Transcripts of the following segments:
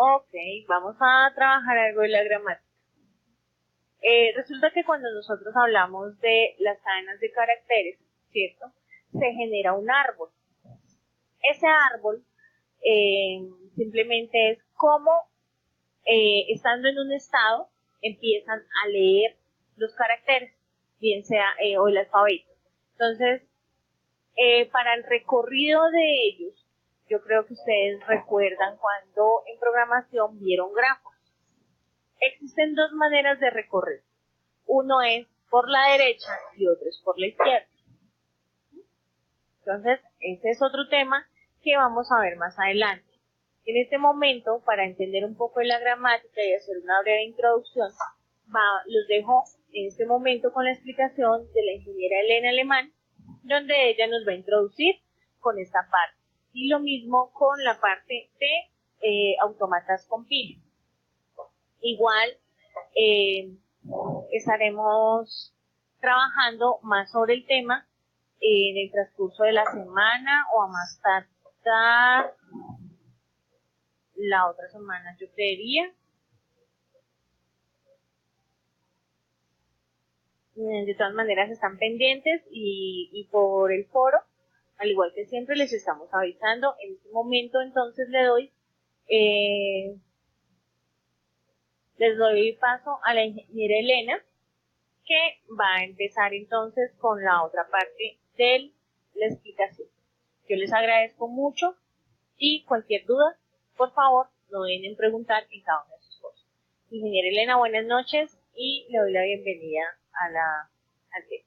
Ok, vamos a trabajar algo de la gramática. Resulta que cuando nosotros hablamos de las cadenas de caracteres, ¿cierto? Se genera un árbol. Ese árbol simplemente es cómo, estando en un estado, empiezan a leer los caracteres, bien sea o el alfabeto. Entonces, para el recorrido de ellos, yo creo que ustedes recuerdan cuando en programación vieron grafos. Existen dos maneras de recorrer. Uno es por la derecha y otro es por la izquierda. Entonces, ese es otro tema que vamos a ver más adelante. En este momento, para entender un poco de la gramática y hacer una breve introducción, los dejo en este momento con la explicación de la ingeniera Elena Alemán, donde ella nos va a introducir con esta parte. Y lo mismo con la parte de autómatas con pila. Igual, estaremos trabajando más sobre el tema en el transcurso de la semana o a más tardar la otra semana, yo creería. De todas maneras están pendientes y por el foro, al igual que siempre, les estamos avisando. En este momento entonces les doy paso a la ingeniera Elena, que va a empezar entonces con la otra parte de la explicación. Yo les agradezco mucho y cualquier duda, por favor, no duden en preguntar en cada una de sus cosas. Ingeniera Elena, buenas noches y le doy la bienvenida al tema.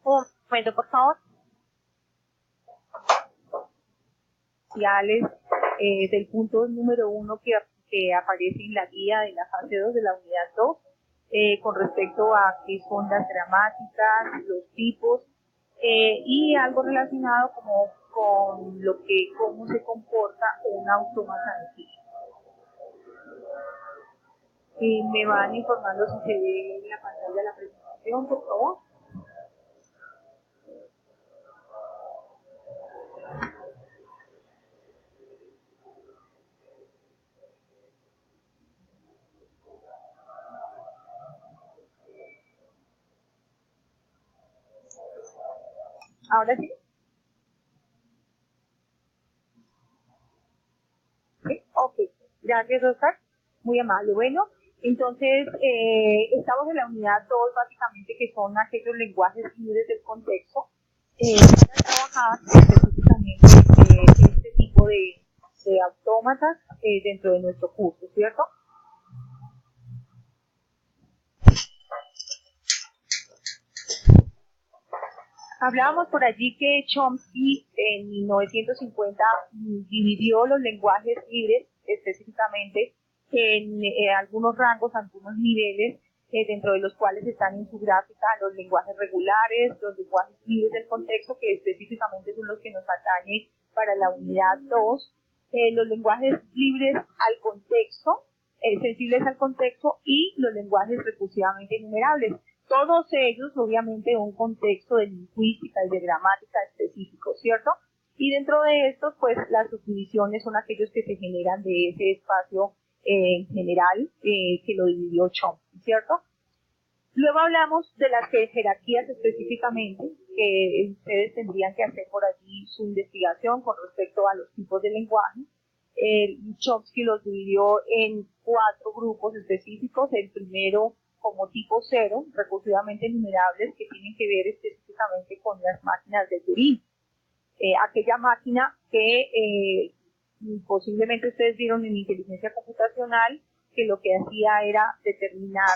Un momento, por favor. Del punto número 1 que aparece en la guía de la fase 2 de la unidad 2, con respecto a qué son las gramáticas, los tipos, y algo relacionado como con cómo se comporta un autómata en sí. Me van informando si se ve en la pantalla la presentación, por favor. Ahora sí. ¿Sí? Ok, gracias, Oscar. Muy amable. Bueno, entonces estamos en la unidad 2, básicamente, que son aquellos lenguajes libres del contexto, para trabajar específicamente este tipo de autómatas dentro de nuestro curso, ¿cierto? Hablábamos por allí que Chomsky en 1950 dividió los lenguajes libres específicamente en algunos rangos, algunos niveles, dentro de los cuales están en su gráfica los lenguajes regulares, los lenguajes libres del contexto, que específicamente son los que nos atañen para la unidad 2, los lenguajes libres al contexto, sensibles al contexto, y los lenguajes recursivamente enumerables. Todos ellos, obviamente, en un contexto de lingüística y de gramática específico, ¿cierto? Y dentro de estos, pues, las subdivisiones son aquellos que se generan de ese espacio en general que lo dividió Chomsky, ¿cierto? Luego hablamos de las jerarquías específicamente, que ustedes tendrían que hacer por allí su investigación con respecto a los tipos de lenguaje. Chomsky los dividió en 4 grupos específicos. El primero como tipo 0, recursivamente enumerables, que tienen que ver específicamente con las máquinas de Turing. Aquella máquina que posiblemente ustedes vieron en inteligencia computacional, que lo que hacía era determinar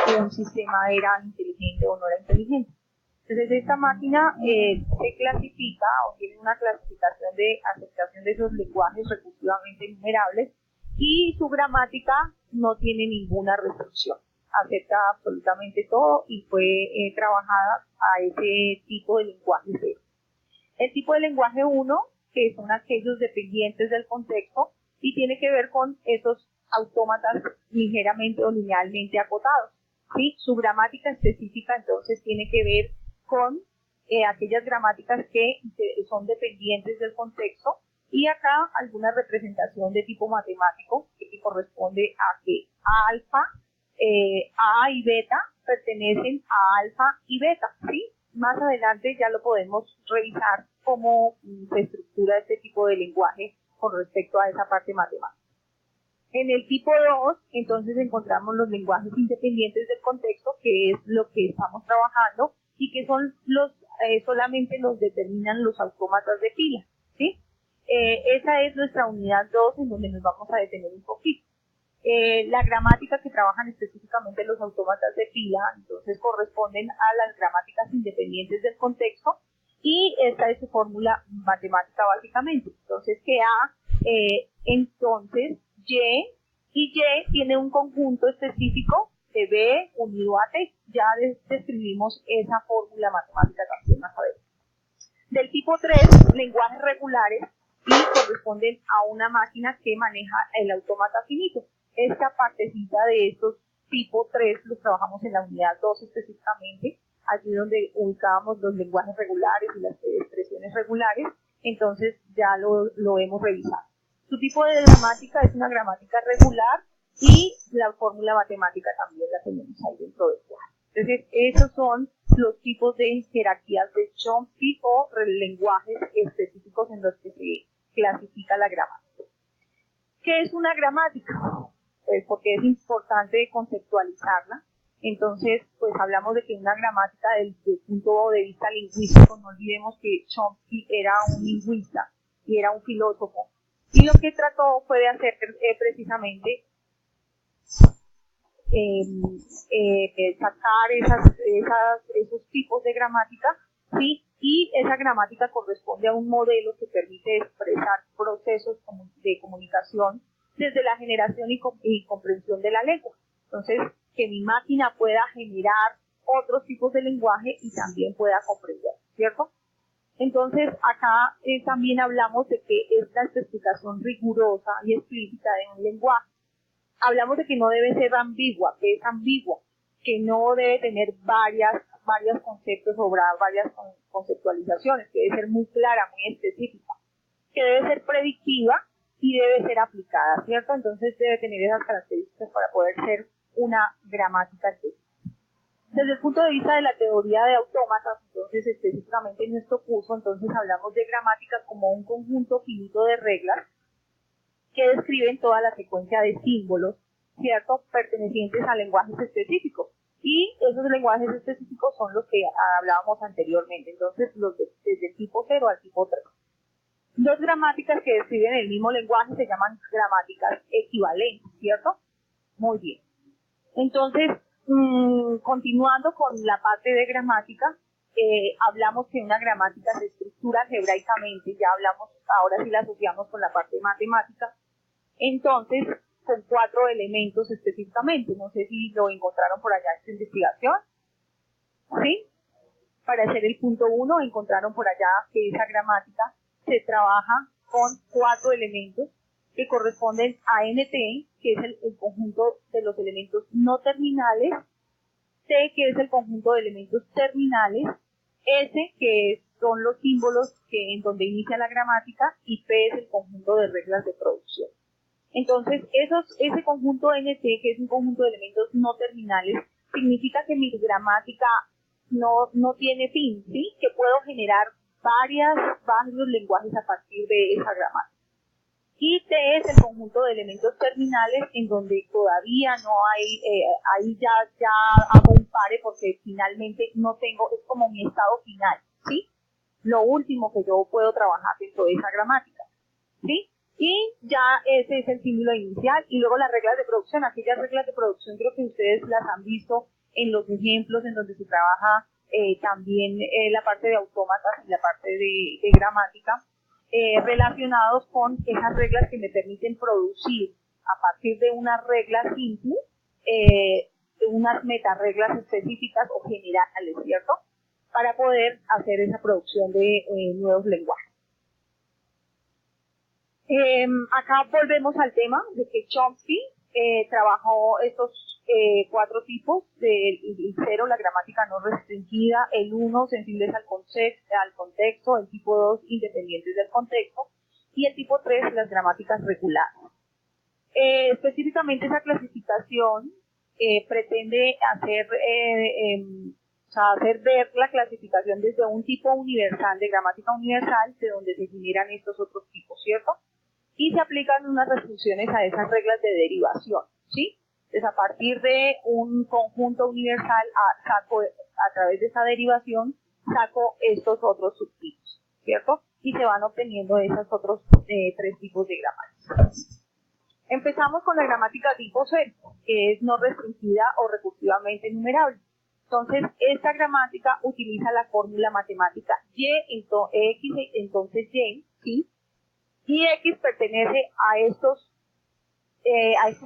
si un sistema era inteligente o no era inteligente. Entonces esta máquina se clasifica o tiene una clasificación de aceptación de esos lenguajes recursivamente enumerables, y su gramática no tiene ninguna restricción, acepta absolutamente todo y fue trabajada a ese tipo de lenguaje 0. El tipo de lenguaje 1, que son aquellos dependientes del contexto y tiene que ver con esos autómatas ligeramente o linealmente acotados, ¿sí? Su gramática específica entonces tiene que ver con aquellas gramáticas que son dependientes del contexto, y acá alguna representación de tipo matemático que corresponde a que alfa, A y beta pertenecen a alfa y beta, ¿sí? Más adelante ya lo podemos revisar cómo se estructura este tipo de lenguaje con respecto a esa parte matemática. En el tipo 2, entonces encontramos los lenguajes independientes del contexto, que es lo que estamos trabajando y que son solamente los determinan los autómatas de pila, ¿sí? Esa es nuestra unidad 2 en donde nos vamos a detener un poquito. La gramática que trabajan específicamente los autómatas de pila, entonces corresponden a las gramáticas independientes del contexto, y esta es su fórmula matemática básicamente. Entonces que A, entonces Y, y Y tiene un conjunto específico de B unido a T. Ya describimos esa fórmula matemática también más adelante. Del tipo 3, lenguajes regulares, y corresponden a una máquina que maneja el autómata finito. Esta partecita de estos tipo 3 los trabajamos en la unidad 2 específicamente, allí donde ubicábamos los lenguajes regulares y las expresiones regulares, entonces ya lo hemos revisado. Su tipo de gramática es una gramática regular y la fórmula matemática también la tenemos ahí dentro del cuadro. Entonces, esos son los tipos de jerarquías de Chomsky o lenguajes específicos en los que se clasifica la gramática. ¿Qué es una gramática? Pues porque es importante conceptualizarla. Entonces, pues hablamos de que una gramática desde el punto de vista lingüístico, no olvidemos que Chomsky era un lingüista y era un filósofo. Y lo que trató fue de hacer precisamente sacar esos tipos de gramática, ¿sí? Y esa gramática corresponde a un modelo que permite expresar procesos de comunicación desde la generación y comprensión de la lengua. Entonces, que mi máquina pueda generar otros tipos de lenguaje y también pueda comprender, ¿cierto? Entonces, acá también hablamos de que es la especificación rigurosa y explícita de un lenguaje. Hablamos de que no debe ser ambigua, que es ambigua, que no debe tener varios conceptos o varias conceptualizaciones, que debe ser muy clara, muy específica, que debe ser predictiva y debe ser aplicada, ¿cierto? Entonces debe tener esas características para poder ser una gramática específica. Desde el punto de vista de la teoría de autómatas, entonces específicamente en nuestro curso, entonces hablamos de gramática como un conjunto finito de reglas que describen toda la secuencia de símbolos, ¿cierto?, pertenecientes a lenguajes específicos. Y esos lenguajes específicos son los que hablábamos anteriormente, entonces desde el tipo 0 al tipo 3. Dos gramáticas que describen el mismo lenguaje se llaman gramáticas equivalentes, ¿cierto? Muy bien. Entonces, continuando con la parte de gramática, hablamos que una gramática se estructura algebraicamente, ya hablamos, ahora sí la asociamos con la parte matemática, entonces con 4 elementos específicamente. No sé si lo encontraron por allá en esta investigación, ¿sí? Para hacer el punto 1 encontraron por allá que esa gramática se trabaja con 4 elementos que corresponden a NT, que es el conjunto de los elementos no terminales, T, que es el conjunto de elementos terminales, S, que son los símbolos en donde inicia la gramática, y P es el conjunto de reglas de producción. Entonces, ese conjunto NT, que es un conjunto de elementos no terminales, significa que mi gramática no tiene fin, ¿sí? Que puedo generar varios lenguajes a partir de esa gramática. Y T es el conjunto de elementos terminales en donde todavía no hay, ahí ya hago un pare porque finalmente no tengo, es como mi estado final, ¿sí? Lo último que yo puedo trabajar dentro de esa gramática, ¿sí? Y ya ese es el símbolo inicial. Y luego las reglas de producción. Aquellas reglas de producción creo que ustedes las han visto en los ejemplos en donde se trabaja también la parte de autómatas y la parte de gramática, relacionados con esas reglas que me permiten producir a partir de una regla simple unas metareglas específicas o generales, ¿cierto? Para poder hacer esa producción de nuevos lenguajes. Acá volvemos al tema de que Chomsky trabajó estos 4 tipos: el 0, la gramática no restringida; el 1, sensibles al contexto; el tipo 2, independientes del contexto; y el tipo 3, las gramáticas regulares. Específicamente esa clasificación pretende hacer ver la clasificación desde un tipo universal, de gramática universal, de donde se generan estos otros tipos, ¿cierto? Y se aplican unas restricciones a esas reglas de derivación, ¿sí? Entonces, a partir de un conjunto universal, a través de esa derivación, saco estos otros subtipos, ¿cierto? Y se van obteniendo esos otros 3 tipos de gramática. Empezamos con la gramática tipo 0, que es no restringida o recursivamente enumerable. Entonces, esta gramática utiliza la fórmula matemática X, entonces Y, ¿sí? Y X pertenece a estos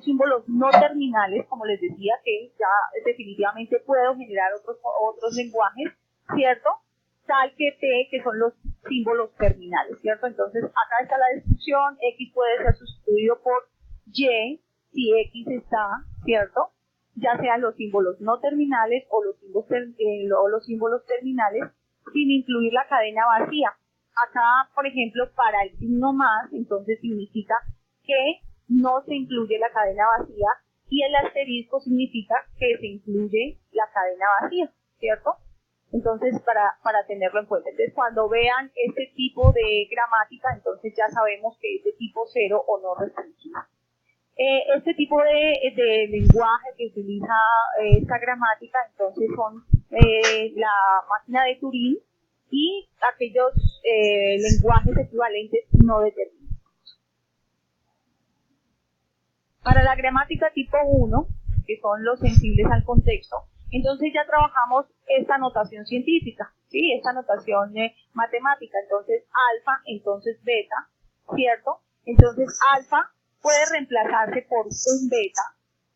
símbolos no terminales, como les decía, que ya definitivamente puedo generar otros lenguajes, ¿cierto? Tal que T, que son los símbolos terminales, ¿cierto? Entonces, acá está la descripción. X puede ser sustituido por Y si X está, ¿cierto? Ya sean los símbolos no terminales o los símbolos terminales, sin incluir la cadena vacía. Acá, por ejemplo, para el signo más, entonces significa que no se incluye la cadena vacía, y el asterisco significa que se incluye la cadena vacía, ¿cierto? Entonces, para tenerlo en cuenta. Entonces, cuando vean este tipo de gramática, entonces ya sabemos que es de tipo 0 o no restringido. Este tipo de lenguaje que utiliza esta gramática, entonces son la máquina de Turing y aquellos lenguajes equivalentes no determinados. Para la gramática tipo 1, que son los sensibles al contexto, entonces ya trabajamos esta notación científica, ¿sí? Esta notación matemática. Entonces alfa, entonces beta, ¿cierto? Entonces alfa puede reemplazarse por un beta,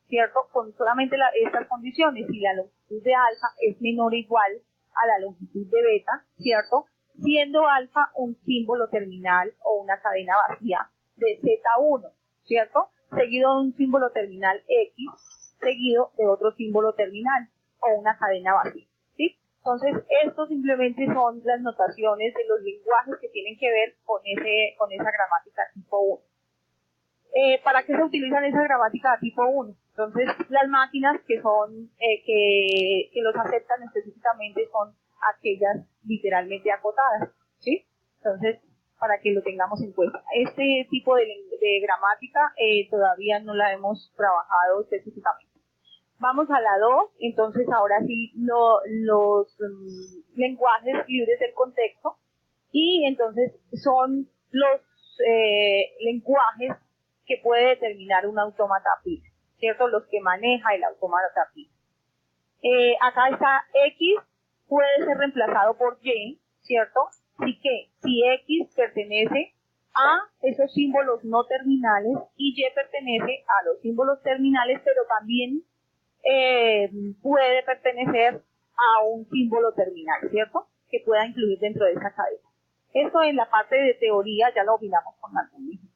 ¿cierto? Con solamente estas condiciones: si la longitud de alfa es menor o igual a la longitud de beta, ¿cierto? Siendo alfa un símbolo terminal o una cadena vacía de Z1, ¿cierto? Seguido de un símbolo terminal X, seguido de otro símbolo terminal o una cadena vacía, ¿sí? Entonces, estos simplemente son las notaciones de los lenguajes que tienen que ver con esa gramática tipo 1. ¿Para qué se utilizan esa gramática tipo 1? Entonces, las máquinas que son que los aceptan específicamente son aquellas literalmente acotadas, ¿sí? Entonces, para que lo tengamos en cuenta. Este tipo de gramática todavía no la hemos trabajado específicamente. Vamos a la 2, entonces ahora sí los lenguajes libres del contexto, y entonces son los lenguajes que puede determinar un autómata PIC, ¿cierto? Los que maneja el autómata PIC. Acá está X, puede ser reemplazado por Y, ¿cierto? Así que si X pertenece a esos símbolos no terminales y Y pertenece a los símbolos terminales, pero también puede pertenecer a un símbolo terminal, ¿cierto? Que pueda incluir dentro de esa cadena. Esto en la parte de teoría ya lo opinamos con algún ejemplo.